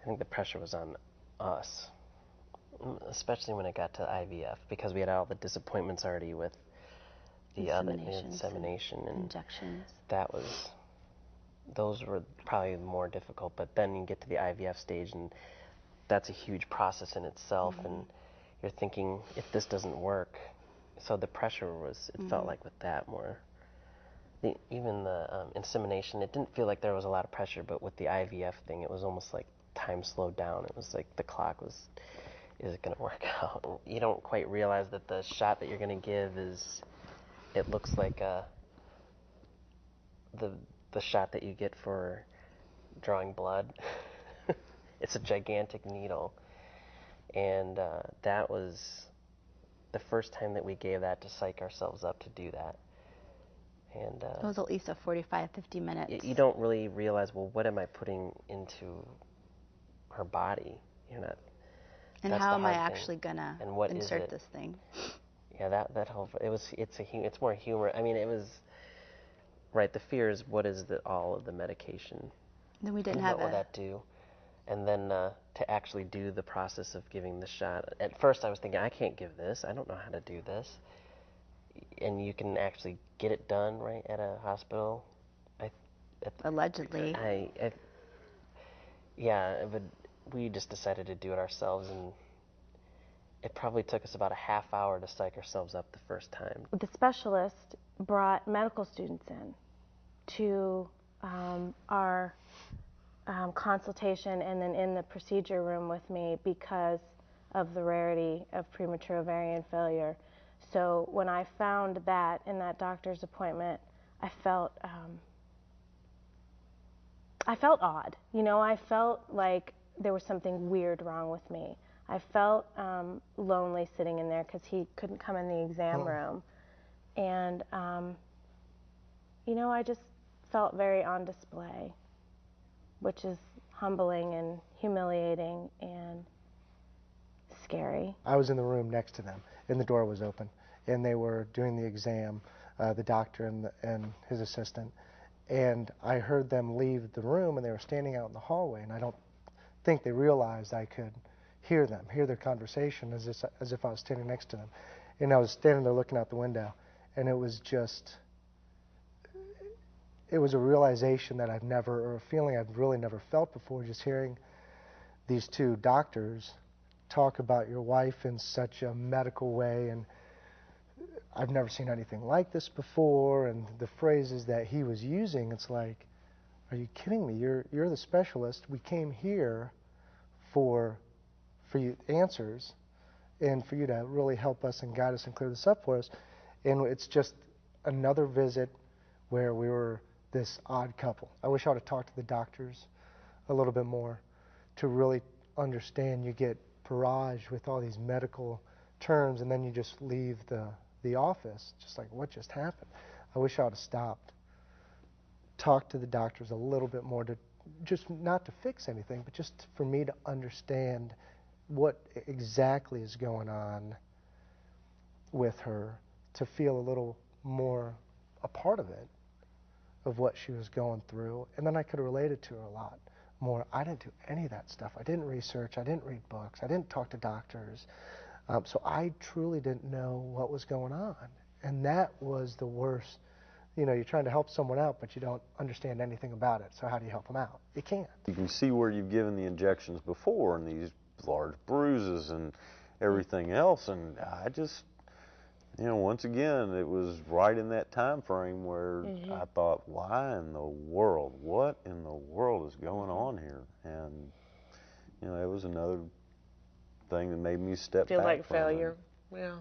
I think the pressure was on us, especially when it got to IVF, because we had all the disappointments already with the other insemination and injections. Those were probably more difficult. But then you get to the IVF stage, and that's a huge process in itself, and you're thinking, if this doesn't work, so the pressure was, it felt like with that more. Even the insemination, it didn't feel like there was a lot of pressure, but with the IVF thing, it was almost like time slowed down. It was like the clock was, is it going to work out? You don't quite realize that the shot that you're going to give is, it looks like the shot that you get for drawing blood. It's a gigantic needle. And that was the first time that we gave that to psych ourselves up to do that. And it was at least a 45, 50 minutes. You don't really realize, well, what am I putting into her body? You're not. And how am I actually gonna insert this thing? Yeah, that whole, it's more humor. I mean, it was right. The fear is, what is all of the medication? Then we didn't have what will that do? And then to actually do the process of giving the shot. At first, I was thinking, I can't give this. I don't know how to do this. And you can actually get it done right at a hospital. Allegedly. Yeah, but we just decided to do it ourselves, and it probably took us about a half hour to psych ourselves up the first time. The specialist brought medical students in to our consultation and then in the procedure room with me because of the rarity of premature ovarian failure. So when I found that in that doctor's appointment, I felt odd. You know, I felt like there was something weird wrong with me. I felt lonely sitting in there because he couldn't come in the exam room. And, you know, I just felt very on display, which is humbling and humiliating and scary. I was in the room next to them, and the door was open, and they were doing the exam, the doctor and his assistant, and I heard them leave the room, and they were standing out in the hallway, and I don't think they realized I could hear them, hear their conversation as if I was standing next to them. And I was standing there looking out the window, and it was just, it was a realization that I've never, or a feeling I've really never felt before, just hearing these two doctors talk about your wife in such a medical way, and I've never seen anything like this before, and the phrases that he was using, it's like, are you kidding me? You're the specialist. We came here for you answers and for you to really help us and guide us and clear this up for us. And it's just another visit where we were this odd couple. I wish I would have talked to the doctors a little bit more to really understand. You get barraged with all these medical terms, and then you just leave the office just like, what just happened? I wish I would have stopped, talked to the doctors a little bit more, to just not to fix anything, but just for me to understand what exactly is going on with her, to feel a little more a part of it, of what she was going through, and then I could relate it to her a lot more. I didn't do any of that stuff. I didn't research, I didn't read books, I didn't talk to doctors, so I truly didn't know what was going on, and that was the worst. You know, you're trying to help someone out, but you don't understand anything about it, so how do you help them out? You can't. You can see where you've given the injections before, and these large bruises and everything else, and I just, you know, once again, it was right in that time frame where I thought, why in the world, what in the world is going on here? And, you know, it was another thing that made me step back. Feel like failure, yeah.